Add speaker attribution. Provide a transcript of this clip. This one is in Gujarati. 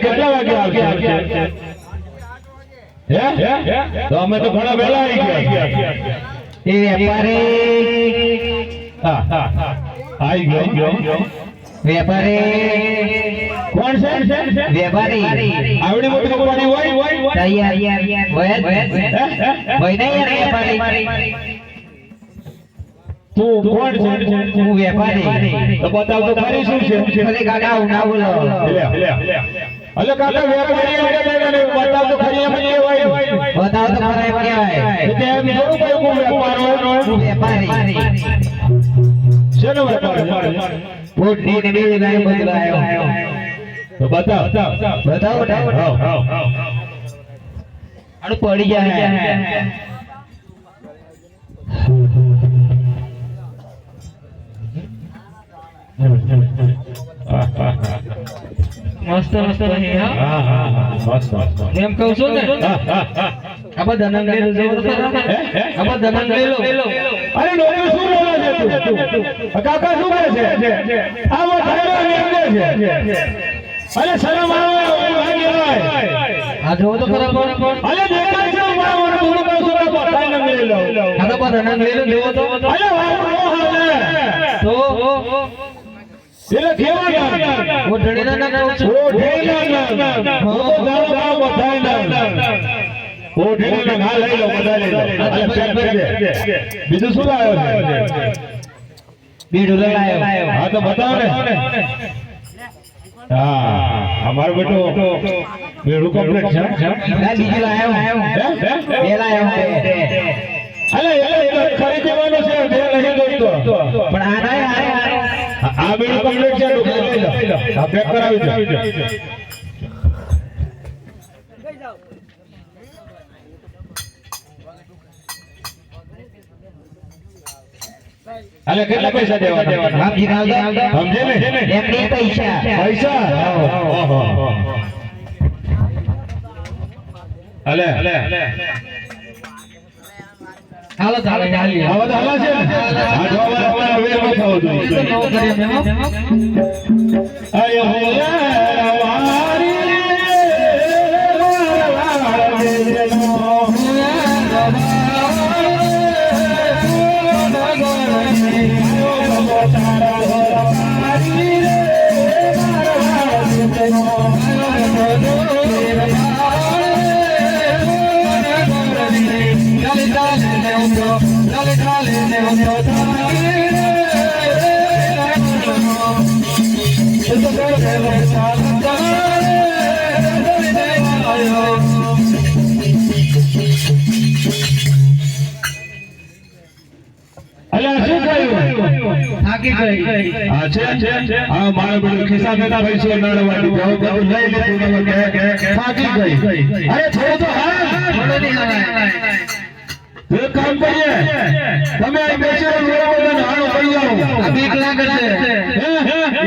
Speaker 1: કેટલા વાગે આવશે તો અમે તો ઘણા વહેલા આવી ગયા
Speaker 2: એ વેપારી
Speaker 1: આવી ગયો
Speaker 2: વેપારી
Speaker 1: કોણ છે
Speaker 2: વેપારી
Speaker 1: આવડી મોટી કંપની હોય
Speaker 2: તૈયાર હોય નહીં વેપારી
Speaker 1: તું કોણ છે
Speaker 2: હું વેપારી
Speaker 1: તો બતાવ તો ખરી શું છે
Speaker 2: ભલે કાકા હું ના બોલો
Speaker 1: અલે કાકા વેપારી બતાવ તો ખરી એમ કહેવાય
Speaker 2: બતાવ તો ખરા એમ કહેવાય
Speaker 1: એટલે એમ થોડું કોઈ વેપાર હોય
Speaker 2: વેપારી
Speaker 1: શેનો વેપાર
Speaker 2: ફૂટની ને બીજી લાઈન બદલાયો
Speaker 1: તો બતાવ
Speaker 2: બતાવો આડું પડી જાય મસ્ત મસ્ત હે હા
Speaker 1: મસ્ત
Speaker 2: એમ કહું છું ને આબા ધનંગ લઈ લો આબા ધનંગ લઈ લો
Speaker 1: અરે નોનો શું બોલે છે તું કાકા શું કરે છે આવો થાળો નીકળે છે અરે શરમ આવે ભાઈ
Speaker 2: આ જો તો ખરા કોણ
Speaker 1: અરે દેખાય છે મારો તું કહું છું કે ધનંગ લઈ લો
Speaker 2: આબા ધનંગ લઈ લો જોવો તો
Speaker 1: અરે વાહ હાલે
Speaker 2: તો
Speaker 1: એટલે કેવા ના
Speaker 2: ઓ ઢળીના ના કહું છું
Speaker 1: ઓ ઢેલા ના હો દાવ બધાય ના ઓ ઢેલા ના લઈ લો બધા લઈ લો બીજું શું લાવ્યો છે
Speaker 2: બીડું લાવ્યો
Speaker 1: હા તો બતાવો ને હા અમારો બેટો બેડું કમ્પ્લીટ છે
Speaker 2: ના બીજું લાવ્યો બે લાવ્યો
Speaker 1: અલે ખરીદવાનો છે બે નહીં દોસ્તો
Speaker 2: પણ આ ના
Speaker 1: આ બેડું કમ્પ્લીટ છે લઈ લો આ પેક કરાવી દો અલે કેટલા પૈસા દેવાના
Speaker 2: સમજી નાવ
Speaker 1: સમજે ને
Speaker 2: એમની પૈસા
Speaker 1: ઓહો અલે
Speaker 2: હાલો ચાલો ચાલી
Speaker 1: આવા તો હાલા છે ને આ જોવા આપણે વેરમાં થવો જોઈએ
Speaker 2: નો કરીએ મેમો
Speaker 1: આય હોલા વારી હા મારો બેટો ખિસ્સા બેટા ભાઈ છે નડવાની જાવ બધું લઈ લીધું કે થાકી ગઈ અરે થોડો તો હા
Speaker 2: થોડો નહીં હવાય
Speaker 1: એક કામ કરીએ તમે આ બેસેલો લોકો ને હાલો કરી આવો
Speaker 2: આ બીક લાગે છે
Speaker 1: હે